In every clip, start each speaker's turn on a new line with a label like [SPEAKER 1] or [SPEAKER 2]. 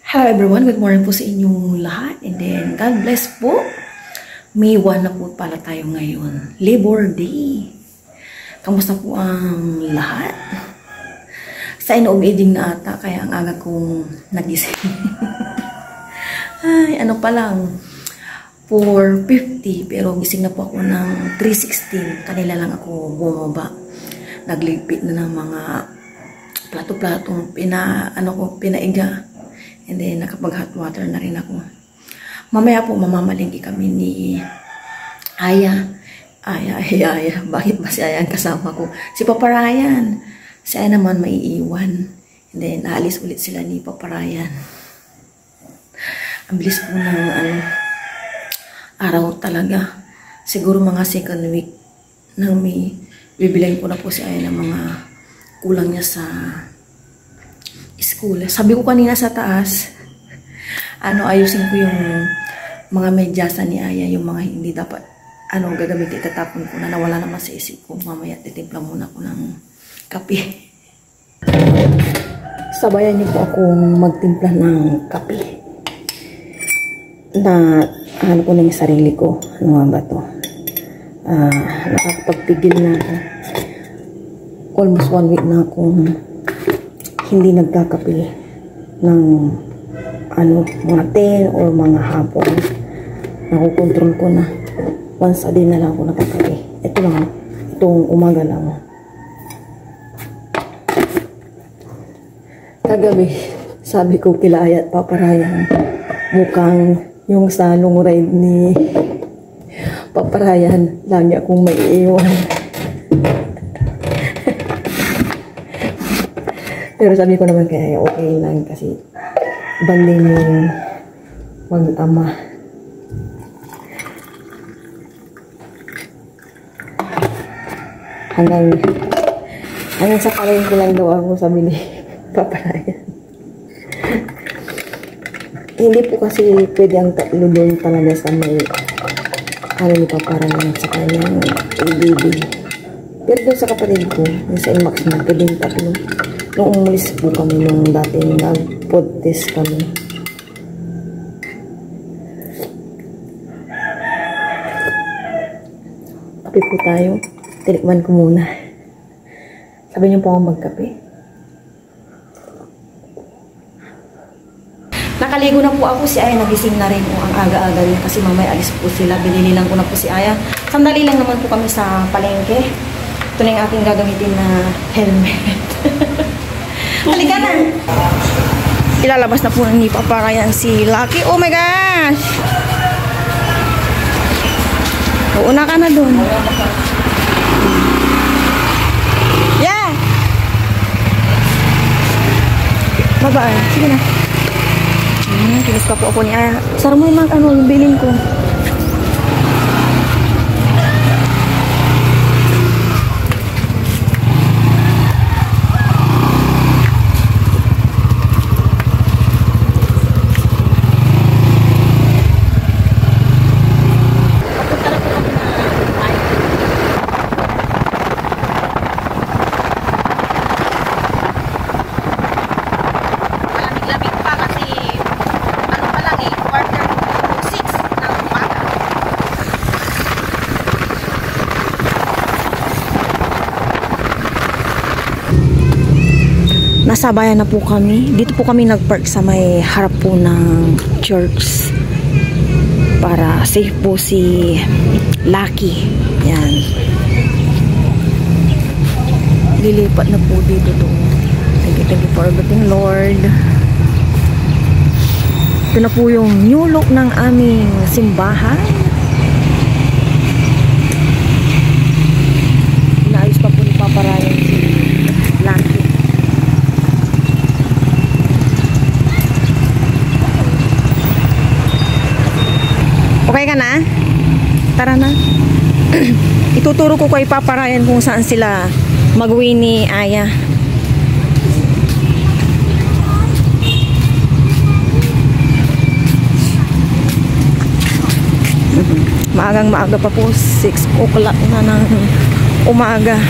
[SPEAKER 1] Hello everyone, good morning po sa inyong lahat and then God bless po. May 1 na po pala tayo ngayon, Labor Day. Kamusta po ang lahat? Sa inuugiding na ata kaya ang aga kong nagising. Ay, ano pa lang 4:50 pero gising na po ako ng 3:16. Kanila lang ako bumaba. Nagligpit na ng mga plato-platong pinaiga. And then, nakapag-hot water na rin ako. Mamaya po, mamamalingki kami ni Aya. Aya. Bakit ba si Aya ang kasama ko? Si Papa Ryan. Si Aya naman maiiwan. And then, naalis ulit sila ni Papa Ryan. Ang bilis po ng araw talaga. Siguro mga second week nang may bibilayin ko na po si Aya ng mga kulang niya sa school. Sabi ko kanina sa taas, ayusin ko yung mga medyasa ni Aya, yung mga hindi dapat, gagamitin, itatapon ko na nawala naman sa isip ko. Mamaya titimpla muna ko ng kape. Sabayan niyo po akong magtimpla ng kape. Na, ko na yung sarili ko. Ano nga ba to? Nakakapagpigil na ako. Almost 1 week na akong hindi nagkakape ng mga 10 or mga hapon. Nakukontrol ko na. Once a day na lang ako nakakape. Ito lang. Itong umaga lang. Kagabi, sabi ko kila Aya at Papa Ryan, mukhang yung sa long ride ni Papa Ryan, lagi akong may iwan. Pero sabi ko naman kaya okay lang kasi banding yung mag-ama. Hanggang sa kalayin ko lang daw ako sabi ni Papa Ryan. Hindi po kasi pwede ang tatlo doon talaga sa may ni Papa Ryan sa kanyang ABB. Pero doon sa kapatid ko, sa IMAX na pwedeng tatlo. Noong umalis po kami nung dati nag-pod test kami. Kape po tayo. Tinikman ko muna. Sabi niyo po ako magkape. Nakaligo na po ako. Si Aya nagising na rin po ang aga-aga niya kasi mamaya alis po sila. Binili lang ko na po si Aya. Sandali lang naman po kami sa palengke. Ito na yung aking gagamitin na helmet. Halika na! Ilalabas na po ni Papa Ryan si Lucky. Oh my gosh! Una ka na dun. Yeah! Baba. Sige na. Kinis pa po ako ni Aya. Sara mo yung yung bilin ko. Nasa bayan na po kami. Dito po kami nagpark sa may harap po ng church. Para safe po si Lucky. Yan. Lilipat na po dito to. Thank you for everything, Lord. Ito na po yung new look ng aming simbahan. Inaayos pa po ni Papa Ryan si Lucky. Okay ka na? Tara na. Ituturo ko kay Papa Ryan kung saan sila mag-uwi ni Aya. Maagang-maaga pa po. 6 o'clock na ng umaga.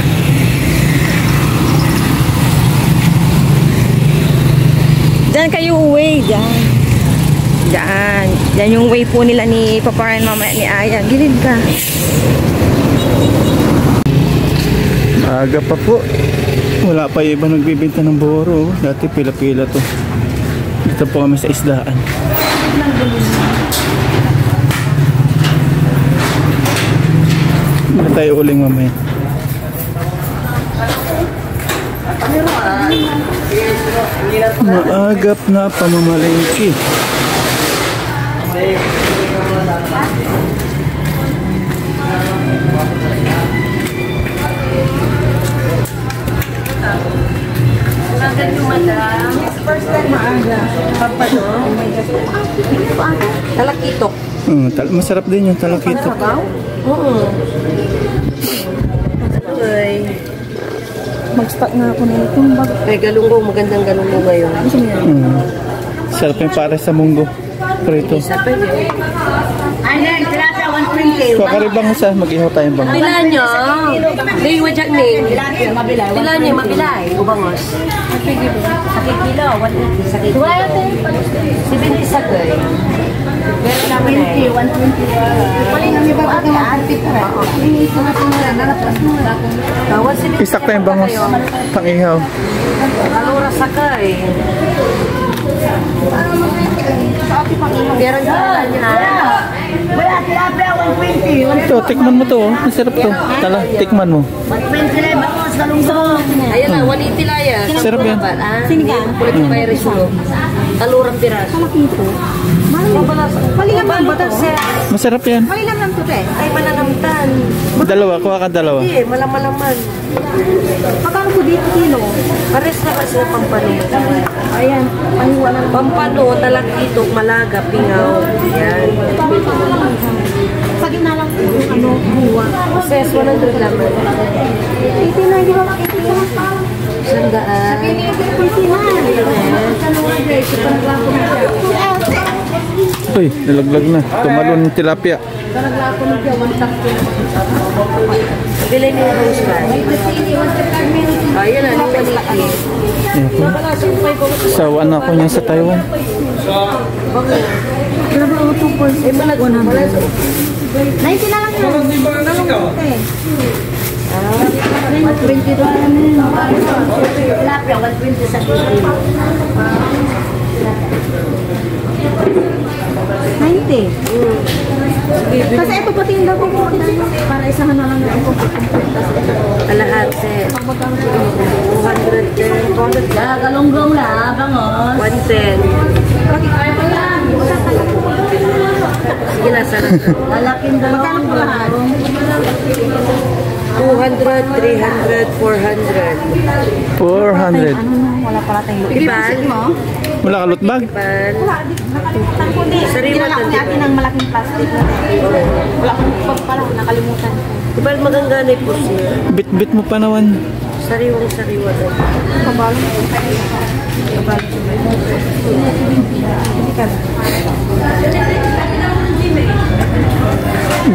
[SPEAKER 1] Diyan kayo uwi, diyan. Diyan. Diyan yung way po nila ni Papa and Mama ni Aya. Gilid ka.
[SPEAKER 2] Maaga pa po. Wala pa yung iba nagbibenta ng buro. Dati pila-pila to. Dito po kami sa isdaan. Hindi tayo uling mamaya. Maagap na pamamalengke.
[SPEAKER 1] Talakitok.
[SPEAKER 2] Masarap din yung talakitok.
[SPEAKER 1] Oo. Mag-stock nga ako na itong bag. May galunggong, magandang galunggong ngayon.
[SPEAKER 2] Sarap yung para sa munggo. Prito.
[SPEAKER 1] Ayan, tilapia 120.
[SPEAKER 2] Kakaribang isa, mag-ihaw tayong bang.
[SPEAKER 1] Pila nyo? Day wajak ning. Pila nyo, mabilay. Ubangos. Sakit kilo, 180. Sakit kilo. 70 sakay. Pero naman eh. 120. Paling ang iba ka maarpit ka.
[SPEAKER 2] Isak tayong bangos. Pang-ihaw.
[SPEAKER 1] Kalura sakay. Pero wala, tilapia 120.
[SPEAKER 2] Ito, tikman mo to. Masarap to. Tala, tikman mo.
[SPEAKER 1] 120 lang, batos, galunggong. Ayan na, 180 lang yan.
[SPEAKER 2] Sarap yan.
[SPEAKER 1] Sinigang. Kulit ng may risulo. Talurang piras. Kalakito. Malilang ng batas.
[SPEAKER 2] Masarap yan.
[SPEAKER 1] Malilang ng tute. Ay, malanamtan.
[SPEAKER 2] Dalawa, kuha ka dalawa.
[SPEAKER 1] Hindi, malamalaman. Pagkano po dito kilo? Pares na kasi ng pampano. Ayan, paniwalang pampano, talakito, malaga, pingaw. Ayan. Sa gitna lang po yung ano, buwa. Ses, 100 lang. 89, di ba? 89. Sandaan. Sa gitna, 89.
[SPEAKER 2] Uy, nalaglag na. Tumalon yung tilapia.
[SPEAKER 1] Nalaglag na siya, 1 Bilay niyo yung rose man. Ayan na, yung paniki.
[SPEAKER 2] Sawaan ako niya sa Taiwan.
[SPEAKER 1] Grabe ako 2 points. Eh, malag 100. 90 na lang yun. 120 doon. Tilapia, 120 sa kilo. 90. Kasi ito pati yung daw ko para isahan na lang yung lahat eh. 210. 200 na. Galunggong na, bangos. 110. Sige na, sarap. Lalaking dalawang galunggong. 200, 300, 400.
[SPEAKER 2] 400.
[SPEAKER 1] Wala pala tayong lukipan.
[SPEAKER 2] Wala ka lutbag?
[SPEAKER 1] Sariwa natin ng malaking plastic. Wala akong pag pala, nakalimutan. Diba maganda po siya?
[SPEAKER 2] Bit-bit mo pa naman.
[SPEAKER 1] Sariwang sariwa daw. Kabalo.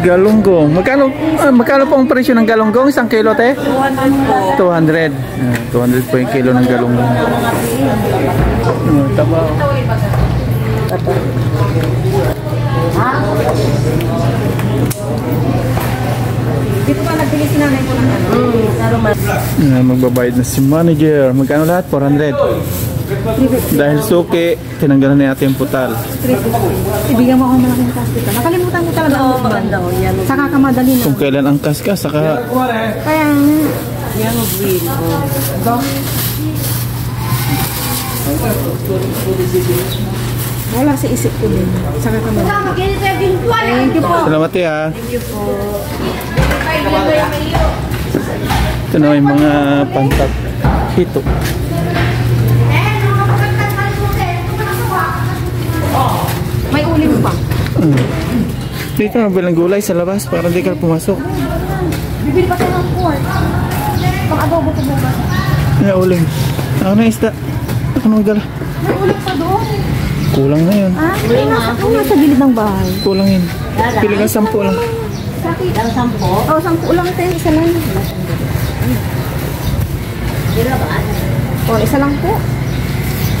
[SPEAKER 2] Galunggong. Magkano po ang presyo ng galunggong? 1 kilo, te?
[SPEAKER 1] 200 po.
[SPEAKER 2] 200. 200 po yung kilo ng galunggong. Tama.
[SPEAKER 1] Dito pa nagbili si nanay ko ng ano?
[SPEAKER 2] Magbabayad na si manager. Magkano lahat? 400. Dahil suki, tinanggalan na natin yung putal.
[SPEAKER 1] Ibigyan mo ako malaking plastic. Nakalimutan ko talaga. Oo, maganda o. Saka kamadali na.
[SPEAKER 2] Kung kailan ang kas ka, saka...
[SPEAKER 1] Kaya yan ang green. Wala sa isip ko din. Saka kamadali. Thank you po.
[SPEAKER 2] Salamat ha.
[SPEAKER 1] Thank you po.
[SPEAKER 2] Ito na yung mga pantat hito.
[SPEAKER 1] May uling pa.
[SPEAKER 2] Dito na bilang gulay sa labas para hindi ka pumasok.
[SPEAKER 1] Bibili pa tayo ng pork. Pang-adobo ko bukas.
[SPEAKER 2] May uling. Ako na isda. Ako na magdala.
[SPEAKER 1] May uling pa doon.
[SPEAKER 2] Kulang na yun.
[SPEAKER 1] Ah, ang nasa gilid ng bahay.
[SPEAKER 2] Kulang yun. Pili ka 10 lang.
[SPEAKER 1] Sakit. Ang 10? Oo, 10 lang tayo. Isa lang. O, isa lang po.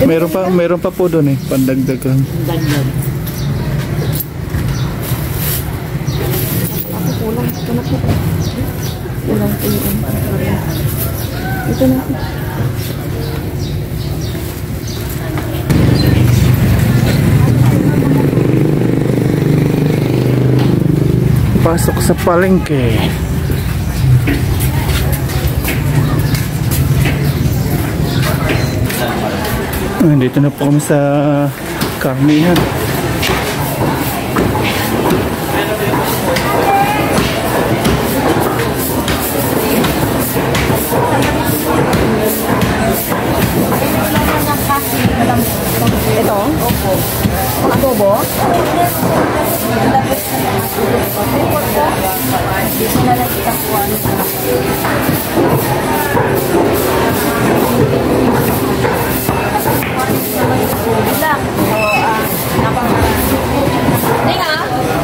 [SPEAKER 2] Meron pa po doon eh, pandagdag lang.
[SPEAKER 1] Dagdag. Ako kulang. Ito na po. Kulang po yun. Ito na po.
[SPEAKER 2] Pasok sa palengke. Dito na po kami sa karnihan.
[SPEAKER 1] Ito? Opo. Ang adobo?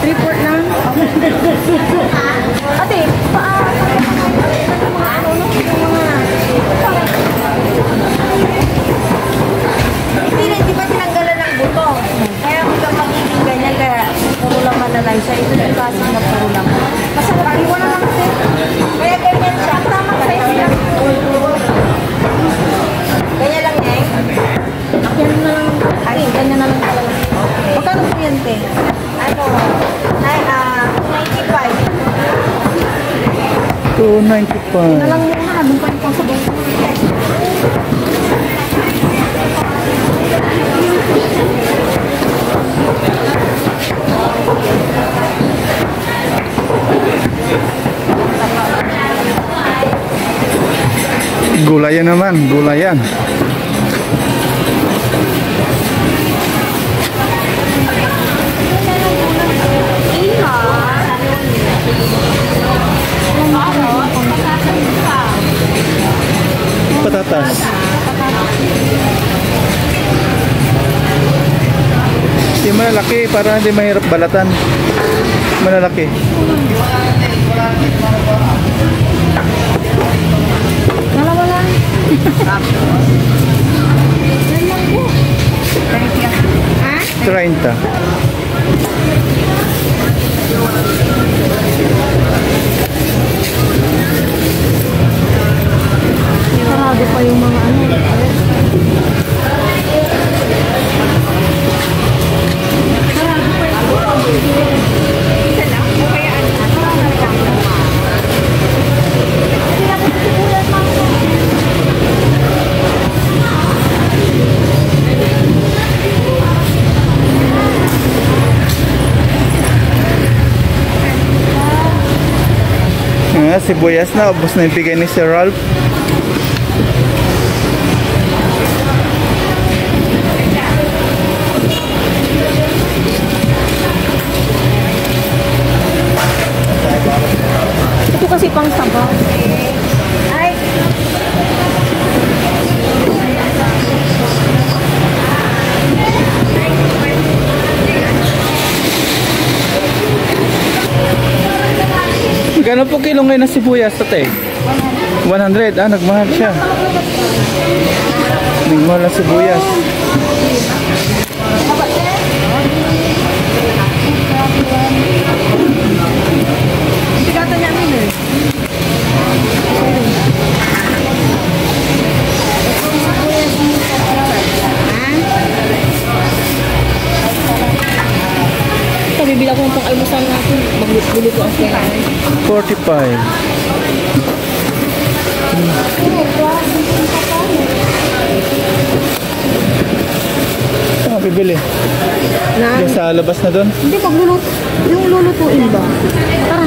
[SPEAKER 1] Report lang. Ate, hindi ba tinanggalan ng buto? Kaya kung magiging ganyan, kaya puro laman na lang siya. Ito yung kasi na puro laman. Kasi wala lang kasi. Kaya ganyan siya. Tama size lang. Ganyan lang eh. Ganyan na lang. Ay, ganyan na lang talaga. Magkano po yan, te? Ano? 95.
[SPEAKER 2] 295.
[SPEAKER 1] Na lang muna. Doon pa yung pang sabong.
[SPEAKER 2] Gulayan naman, gulayan. Patatas. Yung malalaki para hindi mahirap balatan. Malalaki.
[SPEAKER 1] Dalawa lang. Yan lang po.
[SPEAKER 2] 30.
[SPEAKER 1] Sarado pa yung mga ano. Isa lang? O kaya ano?
[SPEAKER 2] Sibuyas na, ubos na yung bigay ni Sir Ralph.
[SPEAKER 1] Ito kasi pang sabaw. Ay!
[SPEAKER 2] Gano'n po kilo ngayon na sibuyas, tate? 100. Nagmahal siya. Nagmahal na sibuyas.
[SPEAKER 1] Tigatan niya namin eh. Ito, bibila ko ng pang-almusal natin. Magluluto ang kaya.
[SPEAKER 2] 45. Bibili.
[SPEAKER 1] Na?
[SPEAKER 2] Yung sa labas na doon?
[SPEAKER 1] Hindi, pagluluto. Yung lulutuin ba? Tara.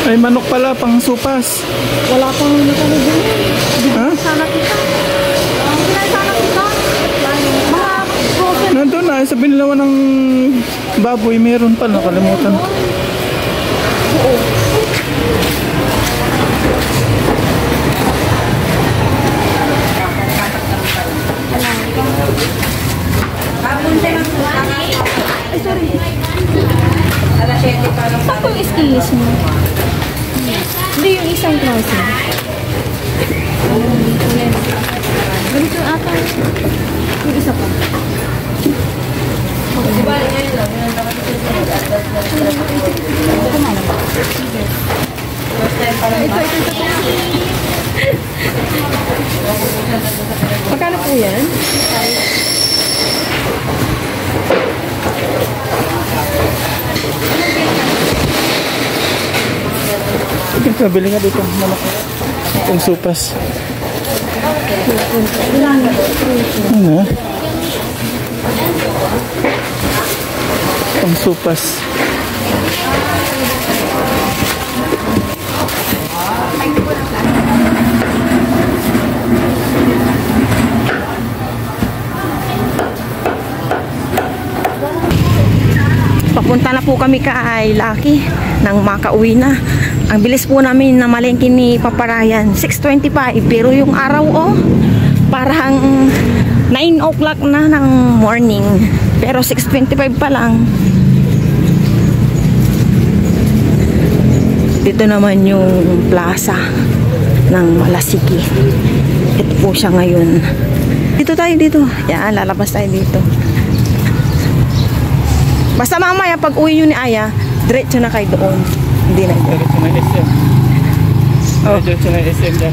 [SPEAKER 2] Ay, manok pala, pang supas.
[SPEAKER 1] Wala pang nakano dyan.
[SPEAKER 2] Ha?
[SPEAKER 1] Sana kita. Sana kita. Mga frozen.
[SPEAKER 2] Nandun na, sa binilawan ng baboy, meron pala, nakalimutan.
[SPEAKER 1] Oo.
[SPEAKER 3] Ay, sorry. Saan yung skills mo? Hindi yung isang klase. Ganito ata. Yung isa pa. Diba, ngayon lang. Magkano po yan?
[SPEAKER 2] Pabili nga dito. Yung supas. Ano? Ang supas.
[SPEAKER 1] Papunta na po kami kay Lucky nang makauwi na. Ang bilis po namin na malengke ni Papa Ryan, 6:25, pero yung araw parang 9 o'clock na ng morning, pero 6:25 pa lang. Dito naman yung plaza ng Malasiki. Ito po siya ngayon. Dito tayo dito. Yan, lalabas tayo dito. Basta mamaya pag uwi nyo ni Aya, diretso na kayo doon. Hindi na.
[SPEAKER 2] Diretso na SM. Diretso na SM dyan.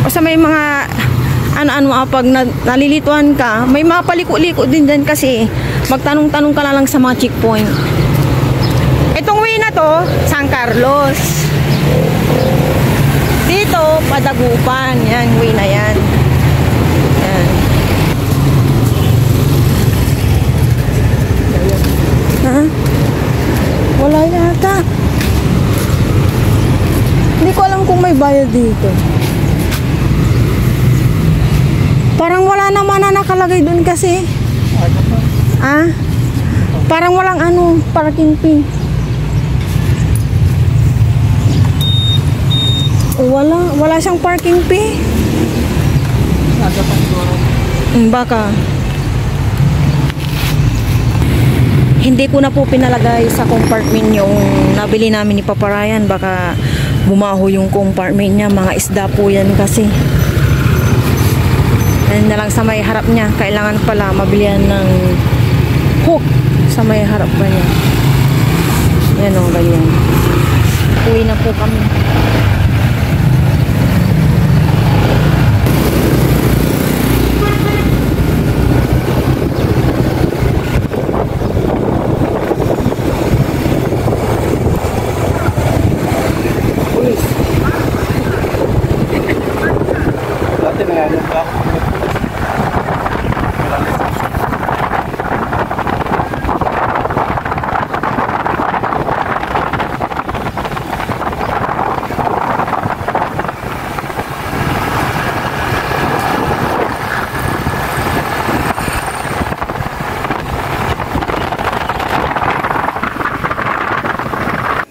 [SPEAKER 1] Basta may mga ano-ano pag nalilituan ka, may mga paliko-liko din dyan kasi magtanong-tanong ka na lang sa mga checkpoint. Itong way na to, San Carlos. Dito, Padagupan. Yan, way na yan. Yan. Ha? Wala yata. Hindi ko alam kung may bayad dito. Parang wala naman na nakalagay dun kasi. Ah? Parang walang parking fee. Wala siyang parking fee. Baka. Hindi ko na po pinalagay sa compartment yung nabili namin ni Papa Ryan. Baka bumaho yung compartment niya. Mga isda po yan kasi. Yan na lang sa may harap niya. Kailangan pala mabilihan ng hook sa may harap pa niya. Yan o, ganyan. Uwi na po kami.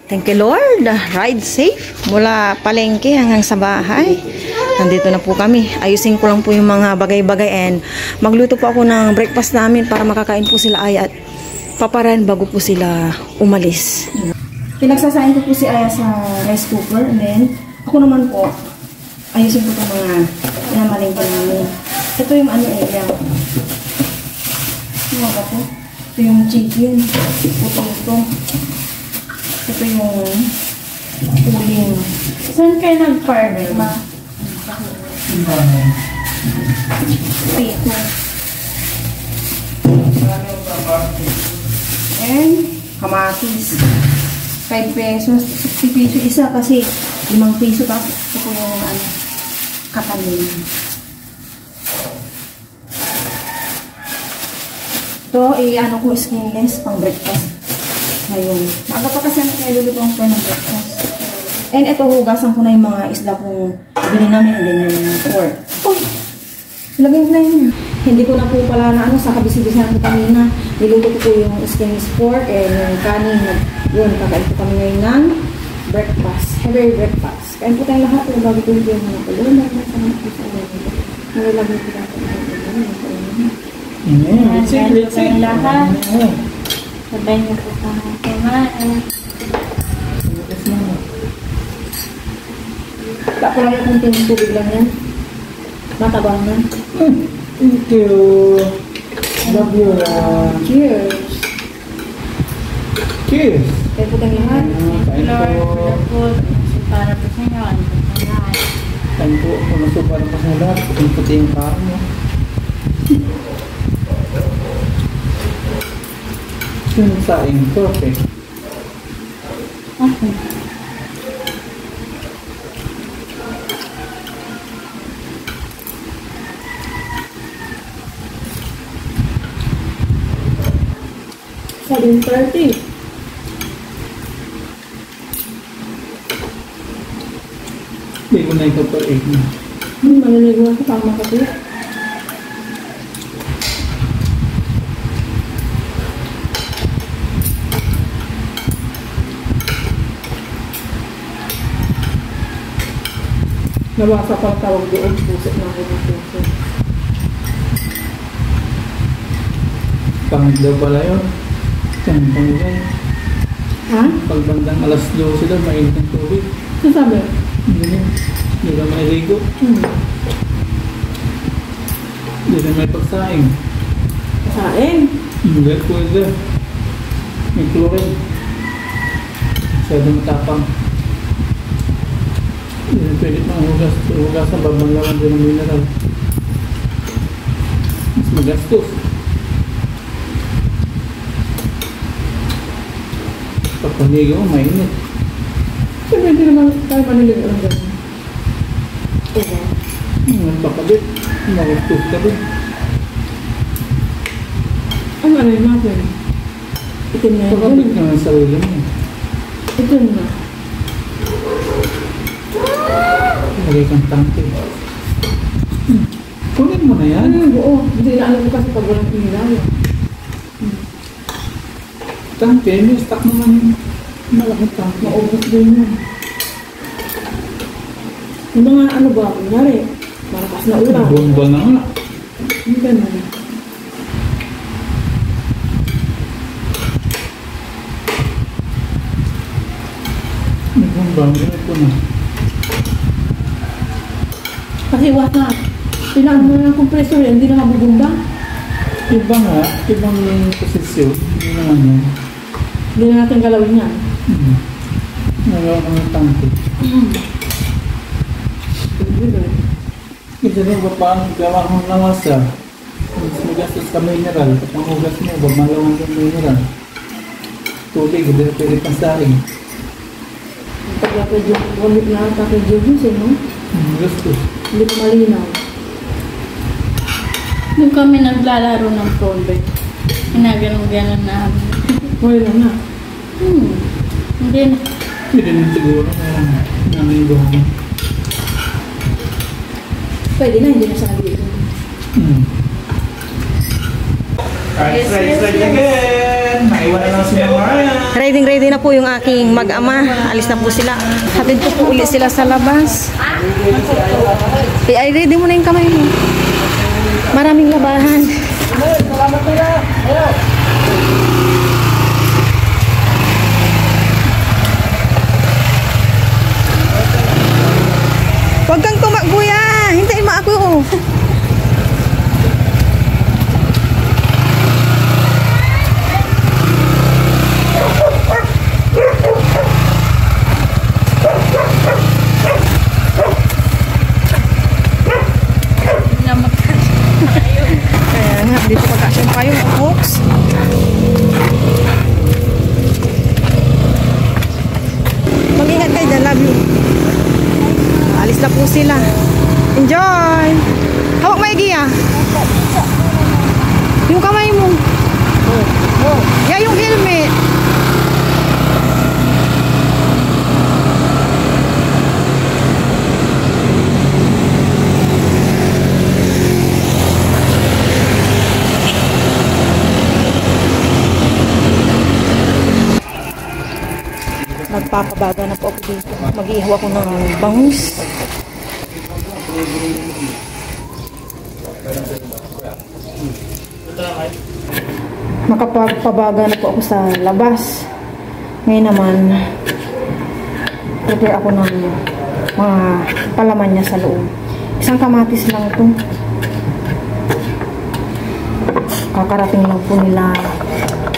[SPEAKER 1] Thank you Lord. Ride safe mula palengke hanggang sa bahay. Nandito na po kami. Ayusin ko lang po yung mga bagay-bagay and magluto po ako ng breakfast namin para makakain po sila Aya at Papa Ryan bago po sila umalis. Pinagsasain ko po si Aya sa rice cooker and then ako naman po ayusin ko itong mga pinamalengke namin. Ito yung ito yung chicken. Ito. Ito yung uling.
[SPEAKER 3] Saan kayo nag-farmer, ma?
[SPEAKER 1] Pito. And kamatis. 5 pesos. 60 peso isa kasi 5 peso tapos ito po yung katanin. Ito, ko skinless pang breakfast. Ngayon. Maaga pa kasi nilulutuan ko ng breakfast. And ito, hugasan ko na yung mga isda kung bili namin and then yung pork. Uy! Ilagay ko na yun. Hindi ko na po pala sa kabisi-bisihan ko kanina. Niluto ko po yung skinless pork and yung kanin. Yun, kakain po kami ngayon ng breakfast. Heavy breakfast. Kain po tayong lahat. Pero bago po yung mga kulong. Nalagay po sa mga kulong. Nalagay po natin.
[SPEAKER 2] Let's see, let's see.
[SPEAKER 3] Lahat. Sabay niyo po sa kumain. Tako lang yung kunting tubig lang yan. Matabang na.
[SPEAKER 2] Thank you. Love you.
[SPEAKER 3] Cheers.
[SPEAKER 2] Cheers.
[SPEAKER 3] Kaya po tayong lahat.
[SPEAKER 2] Kain po.
[SPEAKER 3] Para po sa inyo. Ano po sa lahat.
[SPEAKER 2] Kain po. Pumasubara pa sa lahat. Puting-puti yung kain mo. Yung saing. Perfect.
[SPEAKER 3] Okay. Sabi 30.
[SPEAKER 2] Hindi ko na ito per 8 na.
[SPEAKER 3] Maliligo ako pang makapit. Nabasa pa ang tawag doon. Pusit na ako ng puso.
[SPEAKER 2] Pangit daw pala yun. Saan pangit?
[SPEAKER 3] Ha?
[SPEAKER 2] Pagbandang alas 12 daw, mainit ng tubig.
[SPEAKER 3] Ano sabi?
[SPEAKER 2] Hindi ka mailigo. Hindi na may pagsaing.
[SPEAKER 3] Kasain?
[SPEAKER 2] Hindi, pwede. May chlorine. Masyado matapang. Hindi na pwede pang hugas. Hugasan, babanglawan din ng mineral. Mas magastos. Pagpaligo mo, mainit.
[SPEAKER 3] Siyempre hindi naman tayo maniligo ng ganun. Oo.
[SPEAKER 2] Nagpapabit. Magastos ka din.
[SPEAKER 3] Ano yung natin? Itim na yun.
[SPEAKER 2] Pagpabit ka ng sarili mo.
[SPEAKER 3] Itim na.
[SPEAKER 2] Lagay kang tangke. Kunin mo na yan.
[SPEAKER 3] Oo. Hindi na alam ko kasi pag walang ilaw.
[SPEAKER 2] Tangke, may stock naman yun. Malaking tangke.
[SPEAKER 3] Maubos din yun. Yung mga ano ba, kunyari, malakas na ulan.
[SPEAKER 2] Bomba na nga.
[SPEAKER 3] Hindi ganun.
[SPEAKER 2] May bomba, ganit ko na.
[SPEAKER 3] Kasi wala. Kailangan mo ng compressor yan, hindi na mabubumba.
[SPEAKER 2] Iba nga, ibang posisyon. Hindi naman yan.
[SPEAKER 3] Hindi na natin galawin yan.
[SPEAKER 2] Nagawa ng tangke. Kasi rin ba paano gawa kong nawasa? Mas magastos ka mineral. Kapag hugas mo, babalawan ng mineral. Tubig, hindi na pwede pang saing.
[SPEAKER 3] Pag-walik na ata kay Jobus eh, no?
[SPEAKER 2] Gastos.
[SPEAKER 3] Hindi ko malinaw.
[SPEAKER 4] Nung kami naglalaro ng pole, ginaganon-ganon namin.
[SPEAKER 3] Wala na.
[SPEAKER 4] Hindi na.
[SPEAKER 2] Pwede na siguro na namin buhangin.
[SPEAKER 3] Pwede na, hindi na siya nabili.
[SPEAKER 2] Right again! Naiwan na lang si Mariah.
[SPEAKER 1] Ready na po yung aking mag-ama. Alis na po sila. Hatid ko po ulit sila sa labas. Ay, ready mo na yung kamay mo. Maraming labahan.
[SPEAKER 2] Salamat nila! Ayaw!
[SPEAKER 1] Huwag kang tumakbuya. Hintayin mo ako. Kaya nga, dito magkasyon pa yung folks. Mag-ingat kayo dyan. Love you. Alis na po sila. Enjoy! Hawak mo yung giya. Yung kamay mo. Yeah, yung helmet. Nagpapabaga na po ako dito. Mag-ihaw ako ng bangus. Makapagpabaga na po ako sa labas. Ngayon naman, prepare ako ng mga palaman niya sa loob. Isang kamatis lang ito. Kakarating lang po nila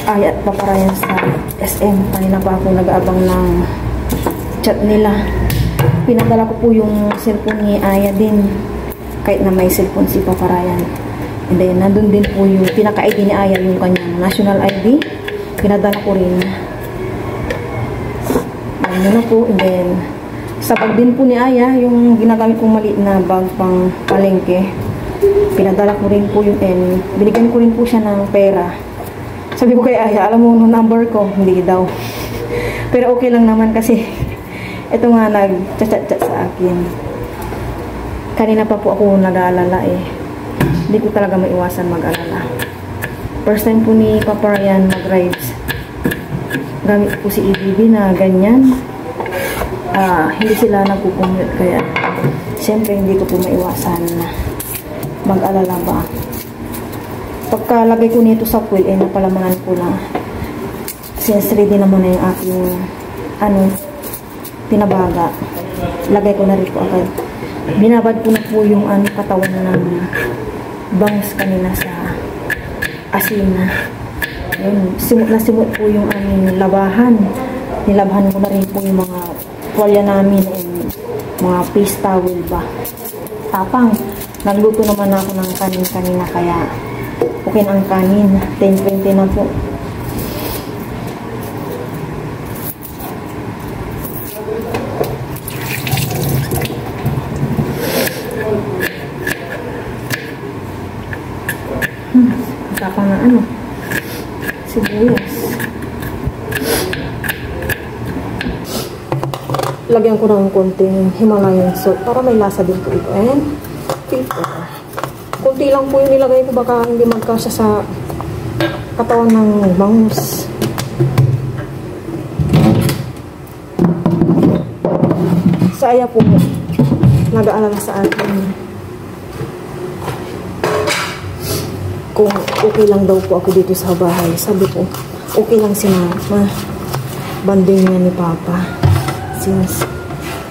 [SPEAKER 1] Ay at Paparayan sa SM. Kanina pa ako nag-aabang ng chat nila. Pinadala ko po yung cellphone ni Aya din. Kahit na may cellphone si Paparayan. And then, nandun din po yung pinaka-ID ni Aya, yung kanyang national ID. Pinadala ko rin. Ano na po. And then, sa bag din po ni Aya, yung ginagamit kong maliit na bag pang palengke. Pinadala ko rin po yung binigyan ko rin po siya ng pera. Sabi ko kay Aya, alam mo yung number ko? Hindi daw. Pero okay lang naman kasi ito nga nag-chat-chat sa akin. Kanina pa po ako nag-aalala eh. Hindi ko talaga maiwasan mag-alala. First time po ni Papa Ryan mag-rides. Gamit po si EBB na ganyan. Hindi sila nagpupunod kaya siyempre hindi ko po maiwasan mag-alala ba. Pagkalagay ko nito sa pool, napalamanan ko na since ready naman na yung aking pinabaga. Lagay ko na rin po agad. Binabad ko na po yung katawan ng bangs kanina sa asin. Ayun, simot po yung aming labahan. Nilabhan ko na rin po yung mga tuwalya namin and mga face towel ba. Tapang, nagluto naman ako ng kanin kanina kaya okay na ang kanin. 10:20 na po. Tapang na sibuyas. Lagyan ko ng konting Himalayan salt para may lasa din po ito. And pepper. Kunti lang po yung nilagay ko, baka hindi magkasya sa katawan ng bangus. Sa Aya po, nag-aalala sa akin kung okay lang daw po ako dito sa bahay. Sabi ko, okay lang si Mama. Banding niya ni Papa. Since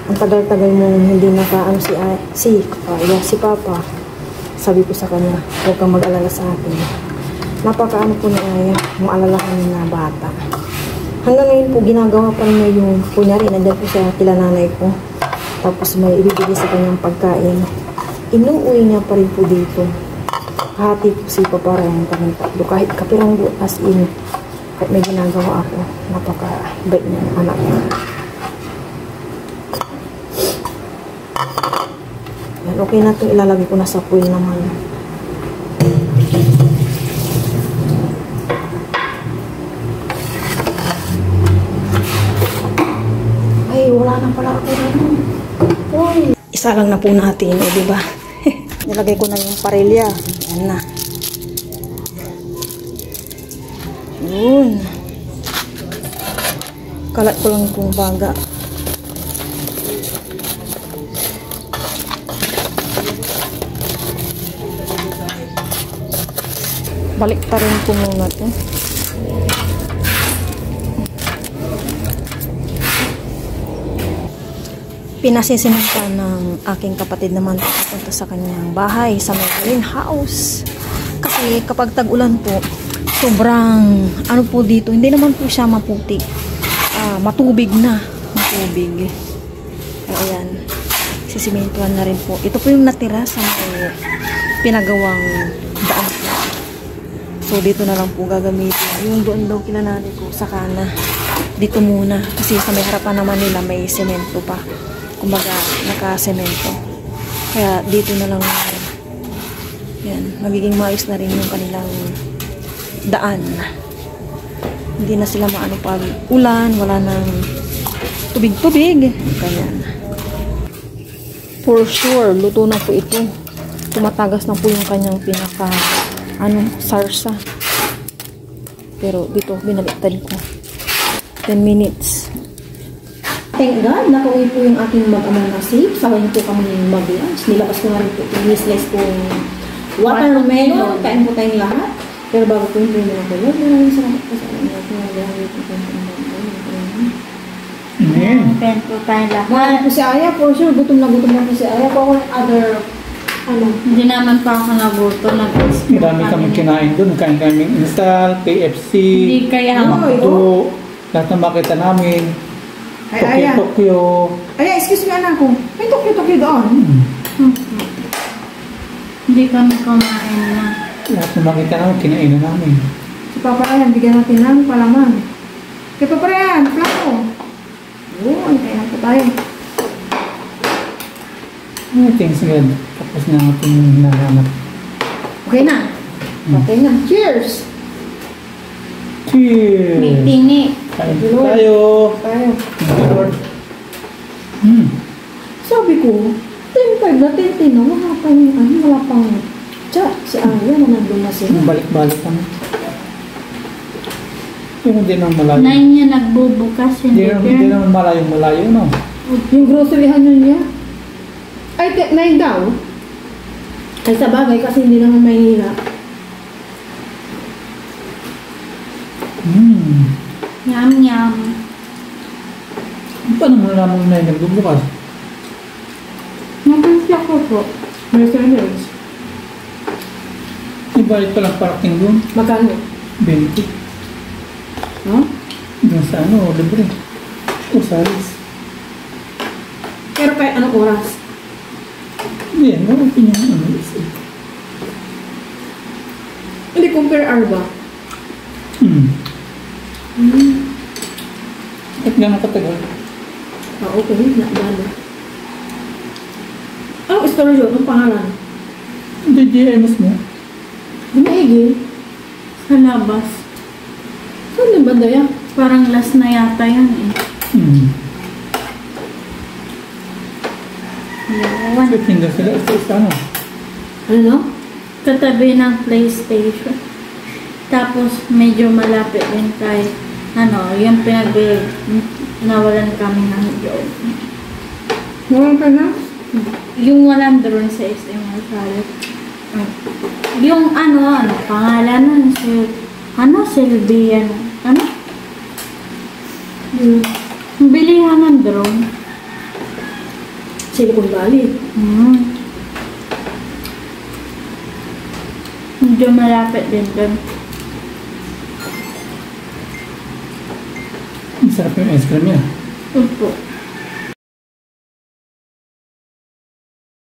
[SPEAKER 1] ang tagal-tagal mo hindi nakaano si Papa. Sabi ko sa kanya, huwag kang mag-alala sa akin. Napakaano po ni Aya, yung alalahan na bata. Hanggang ngayon po, ginagawa pa niya yung, kunyari, nandiyan po siya kila nanay ko. Tapos may ibibigay sa kanyang pagkain. Inuuwi niya pa rin po dito. Hati po si Papa Ryan kami tatlo. Kahit kapirang as in, kahit may ginagawa ako, napaka-bait niya ng anak niya. Yan, okay na itong ilalagay ko na sa pool naman. Ay, wala na pala ako rin. Uy, isa lang na po natin, eh, diba? Nilagay ko na yung parilya. Yan na. Yun. Kalat ko lang itong baga. Balik pa rin ko muna ito. Pinasisinta ng aking kapatid naman papunta sa kanyang bahay sa may greenhouse. Kasi kapag tag-ulan po, sobrang ano po dito, hindi naman po siya maputik. Matubig na. Matubig. Ayan. Sisimentuhan na rin po. Ito po yung natira sa may pinagawang daan po. So dito na lang po gagamitin. Yung doon daw kinanani ko sa kana. Dito muna. Kasi sa may harapan naman nila may semento pa. Kumbaga, naka-semento. Kaya, dito na lang yan, magiging maayos na rin yung kanilang daan. Hindi na sila maano pag ulan, wala nang tubig-tubig. Ganyan. For sure, luto na po ito. Tumatagas na po yung kanyang pinaka, sarsa. Pero, dito, binaliktad ko. 10 minutes. Thank God, nakauwi po yung aking mag-amang nasi. Sawayin po kami mag-lunch. Nilabas ko na rin po. Ni-slice po watermelon. Kain po tayong lahat. Pero bago ko yung training ako, Lord, maraming salamat po sa inyo. Maraming po sa inyo.
[SPEAKER 2] Amen.
[SPEAKER 4] Content po tayo
[SPEAKER 1] Mahal
[SPEAKER 4] lahat.
[SPEAKER 1] po si Aya, for sure. Gutom na po si Aya. Po ako ng other,
[SPEAKER 4] Hindi naman pa ako naguto.
[SPEAKER 2] Marami kami kinain doon. Kain kami install, KFC,
[SPEAKER 4] Hindi kaya ako.
[SPEAKER 2] McDo, lahat na makita namin.
[SPEAKER 1] Ay, Aya.
[SPEAKER 2] Tokyo.
[SPEAKER 1] Aya, excuse me, anak ko. May Tokyo doon.
[SPEAKER 4] Hindi kami kumain na.
[SPEAKER 2] Lahat na makita namin, kinain na namin.
[SPEAKER 1] Si Papa Ryan, bigyan natin ng palaman. Kay Papa Ryan, plato. Oo, kaya po tayo.
[SPEAKER 2] Thanks God. Tapos na natin yung hinahanap.
[SPEAKER 1] Okay na. Okay na. Cheers!
[SPEAKER 2] Cheers!
[SPEAKER 4] May tini.
[SPEAKER 2] Kain po tayo.
[SPEAKER 1] Tayo.
[SPEAKER 2] Thank you, Lord.
[SPEAKER 1] Sabi ko, 10-5 na 10 na. Wala pang chat. Si Aya na nandun na sila.
[SPEAKER 2] Balik-balik kami. Yung hindi naman malayo.
[SPEAKER 4] 9 niya nagbubukas.
[SPEAKER 2] Hindi naman malayo, no?
[SPEAKER 1] Yung groceryhan yun niya. Ay, 9 daw. Ay, sa bagay kasi hindi naman Maynila.
[SPEAKER 4] Yum, yum.
[SPEAKER 2] Paano mo naman na yung nagbubukas?
[SPEAKER 4] Napansi ako po.
[SPEAKER 1] May service.
[SPEAKER 2] Ibalit pa lang parking doon.
[SPEAKER 1] Magkano?
[SPEAKER 2] 20.
[SPEAKER 1] No?
[SPEAKER 2] Doon sa libre. O salis.
[SPEAKER 1] Pero kahit anong oras?
[SPEAKER 2] Hindi, meron din yung isa.
[SPEAKER 1] Hindi compare hour ba?
[SPEAKER 2] At gano'ng katagal?
[SPEAKER 1] Okay. Nakabalo. Anong storage yun? Anong pangalan?
[SPEAKER 2] Hindi, GMS mo.
[SPEAKER 1] Bumaigi.
[SPEAKER 4] Sa labas.
[SPEAKER 1] Saan yung banda yan?
[SPEAKER 4] Parang last na yata yun eh. Ewan.
[SPEAKER 2] Kasi hindi sila isa ano.
[SPEAKER 1] Ano?
[SPEAKER 4] Katabi ng PlayStation. Tapos medyo malapit din kay yung nawalan kami ng job.
[SPEAKER 1] Meron ka na?
[SPEAKER 4] Yung walang drone sa SM Gonzales. Yung pangalan nun, Sylvian. Bilihan ng drone.
[SPEAKER 1] Silicon Valley.
[SPEAKER 4] Medyo malapit din doon.
[SPEAKER 2] Ang sarap yung ice cream niya.
[SPEAKER 4] Opo.